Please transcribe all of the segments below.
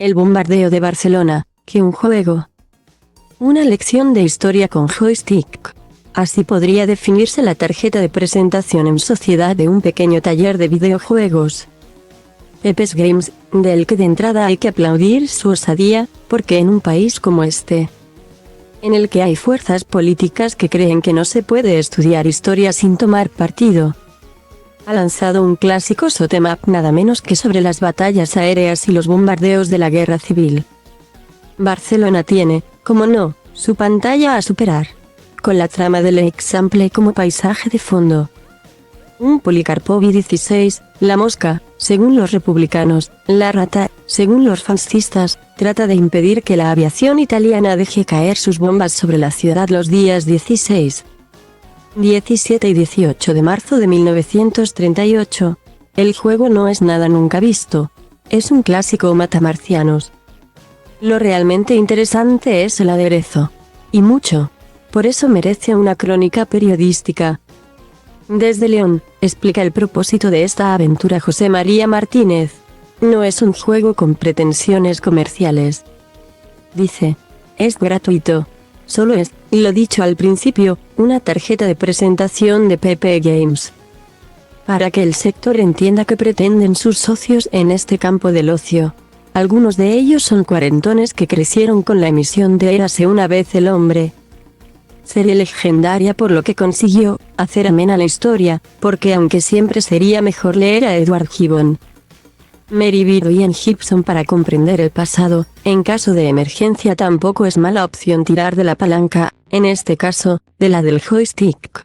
El bombardeo de Barcelona, que un juego. Una lección de historia con joystick. Así podría definirse la tarjeta de presentación en sociedad de un pequeño taller de videojuegos. Pepe's Games, del que de entrada hay que aplaudir su osadía, porque en un país como este, en el que hay fuerzas políticas que creen que no se puede estudiar historia sin tomar partido, ha lanzado un clásico shoot 'em up nada menos que sobre las batallas aéreas y los bombardeos de la guerra civil. Barcelona tiene, como no, su pantalla a superar, con la trama del Example como paisaje de fondo. Un Policarpovi 16, la mosca, según los republicanos, la rata, según los fascistas, trata de impedir que la aviación italiana deje caer sus bombas sobre la ciudad los días 16, 17 y 18 de marzo de 1938. El juego no es nada nunca visto. Es un clásico matamarcianos. Lo realmente interesante es el aderezo. Y mucho. Por eso merece una crónica periodística. Desde León, explica el propósito de esta aventura José María Martínez. No es un juego con pretensiones comerciales. Dice, es gratuito. Solo es, lo dicho al principio, una tarjeta de presentación de Pepe Games. Para que el sector entienda qué pretenden sus socios en este campo del ocio. Algunos de ellos son cuarentones que crecieron con la emisión de Érase una vez el hombre. Serie legendaria por lo que consiguió, hacer amena la historia, porque aunque siempre sería mejor leer a Edward Gibbon, Mary Beard y Ian Gibson para comprender el pasado, en caso de emergencia tampoco es mala opción tirar de la palanca, en este caso, de la del joystick.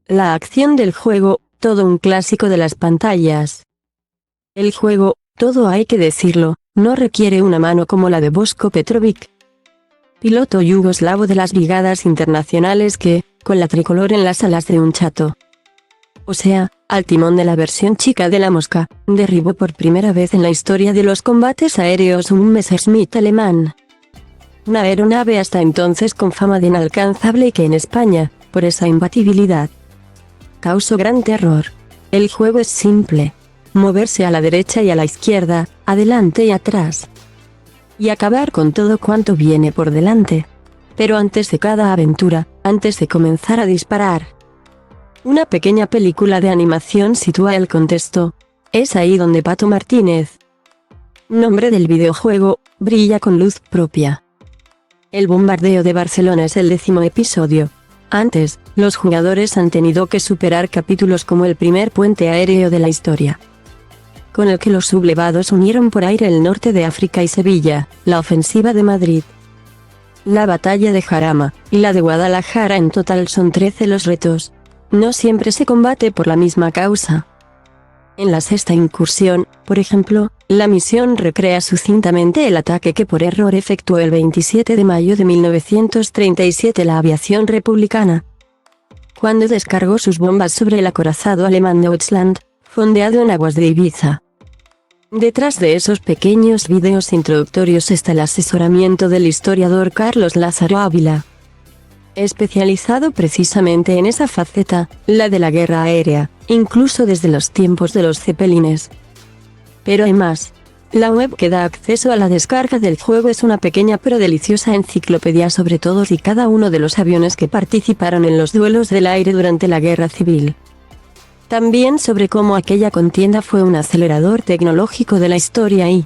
La acción del juego, todo un clásico de las pantallas. El juego, todo hay que decirlo, no requiere una mano como la de Boško Petrović, piloto yugoslavo de las brigadas internacionales que, con la tricolor en las alas de un chato, o sea, al timón de la versión chica de la mosca, derribó por primera vez en la historia de los combates aéreos un Messerschmitt alemán. Una aeronave hasta entonces con fama de inalcanzable y que en España, por esa imbatibilidad, causó gran terror. El juego es simple. Moverse a la derecha y a la izquierda, adelante y atrás. Y acabar con todo cuanto viene por delante. Pero antes de cada aventura, antes de comenzar a disparar, una pequeña película de animación sitúa el contexto. Es ahí donde Pato Martínez, nombre del videojuego, brilla con luz propia. El bombardeo de Barcelona es el 10º episodio. Antes, los jugadores han tenido que superar capítulos como el primer puente aéreo de la historia, con el que los sublevados unieron por aire el norte de África y Sevilla, la ofensiva de Madrid, la batalla de Jarama, y la de Guadalajara. En total son 13 los retos. No siempre se combate por la misma causa. En la sexta incursión, por ejemplo, la misión recrea sucintamente el ataque que por error efectuó el 27 de mayo de 1937 la aviación republicana, cuando descargó sus bombas sobre el acorazado alemán Deutschland, fondeado en aguas de Ibiza. Detrás de esos pequeños vídeos introductorios está el asesoramiento del historiador Carlos Lázaro Ávila, especializado precisamente en esa faceta, la de la guerra aérea, incluso desde los tiempos de los cepelines. Pero hay más. La web que da acceso a la descarga del juego es una pequeña pero deliciosa enciclopedia sobre todos y cada uno de los aviones que participaron en los duelos del aire durante la guerra civil. También sobre cómo aquella contienda fue un acelerador tecnológico de la historia y,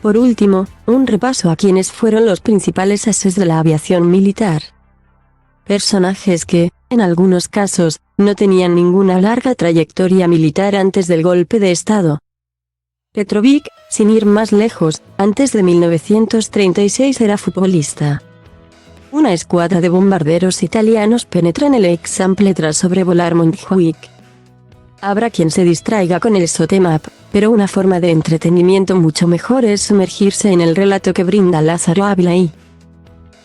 por último, un repaso a quienes fueron los principales ases de la aviación militar. Personajes que, en algunos casos, no tenían ninguna larga trayectoria militar antes del golpe de Estado. Petrović, sin ir más lejos, antes de 1936 era futbolista. Una escuadra de bombarderos italianos penetra en el Example tras sobrevolar Montjuic. Habrá quien se distraiga con el shoot 'em up, pero una forma de entretenimiento mucho mejor es sumergirse en el relato que brinda Lázaro Ávila y,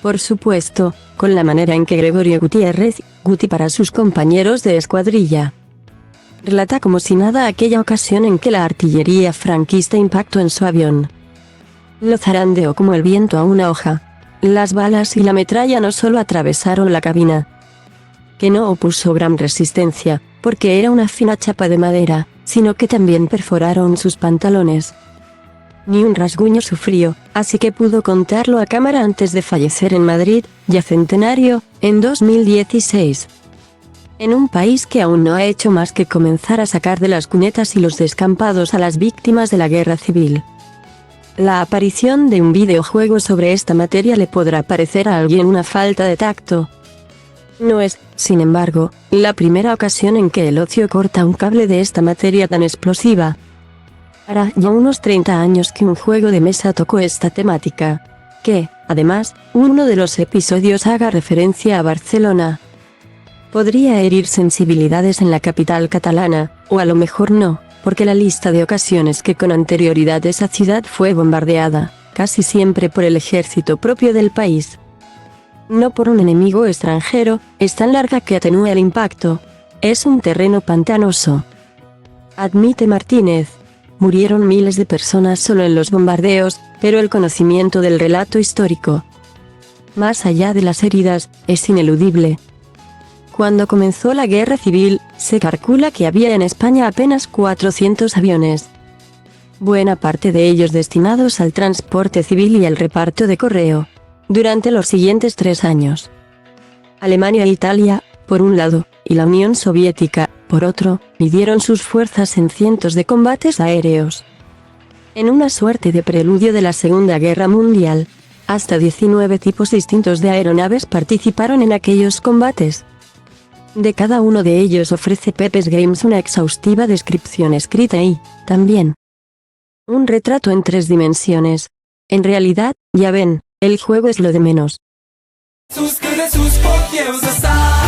por supuesto, con la manera en que Gregorio Gutiérrez, Guti para sus compañeros de escuadrilla, relata como si nada aquella ocasión en que la artillería franquista impactó en su avión. Lo zarandeó como el viento a una hoja. Las balas y la metralla no solo atravesaron la cabina, que no opuso gran resistencia, porque era una fina chapa de madera, sino que también perforaron sus pantalones. Ni un rasguño sufrió, así que pudo contarlo a cámara antes de fallecer en Madrid, ya centenario, en 2016. En un país que aún no ha hecho más que comenzar a sacar de las cunetas y los descampados a las víctimas de la guerra civil. La aparición de un videojuego sobre esta materia le podrá parecer a alguien una falta de tacto. No es, sin embargo, la primera ocasión en que el ocio corta un cable de esta materia tan explosiva. Hará ya unos 30 años que un juego de mesa tocó esta temática. Que, además, uno de los episodios haga referencia a Barcelona. Podría herir sensibilidades en la capital catalana, o a lo mejor no, porque la lista de ocasiones que con anterioridad esa ciudad fue bombardeada, casi siempre por el ejército propio del país, no por un enemigo extranjero, es tan larga que atenúa el impacto. Es un terreno pantanoso. Admite Martínez. Murieron miles de personas solo en los bombardeos, pero el conocimiento del relato histórico, más allá de las heridas, es ineludible. Cuando comenzó la guerra civil, se calcula que había en España apenas 400 aviones. Buena parte de ellos destinados al transporte civil y al reparto de correo. Durante los siguientes 3 años. Alemania e Italia, por un lado, y la Unión Soviética, por otro, midieron sus fuerzas en cientos de combates aéreos. En una suerte de preludio de la Segunda Guerra Mundial, hasta 19 tipos distintos de aeronaves participaron en aquellos combates. De cada uno de ellos ofrece Pepes Games una exhaustiva descripción escrita y, también, un retrato en 3 dimensiones. En realidad, ya ven, el juego es lo de menos. Sus pokiem został.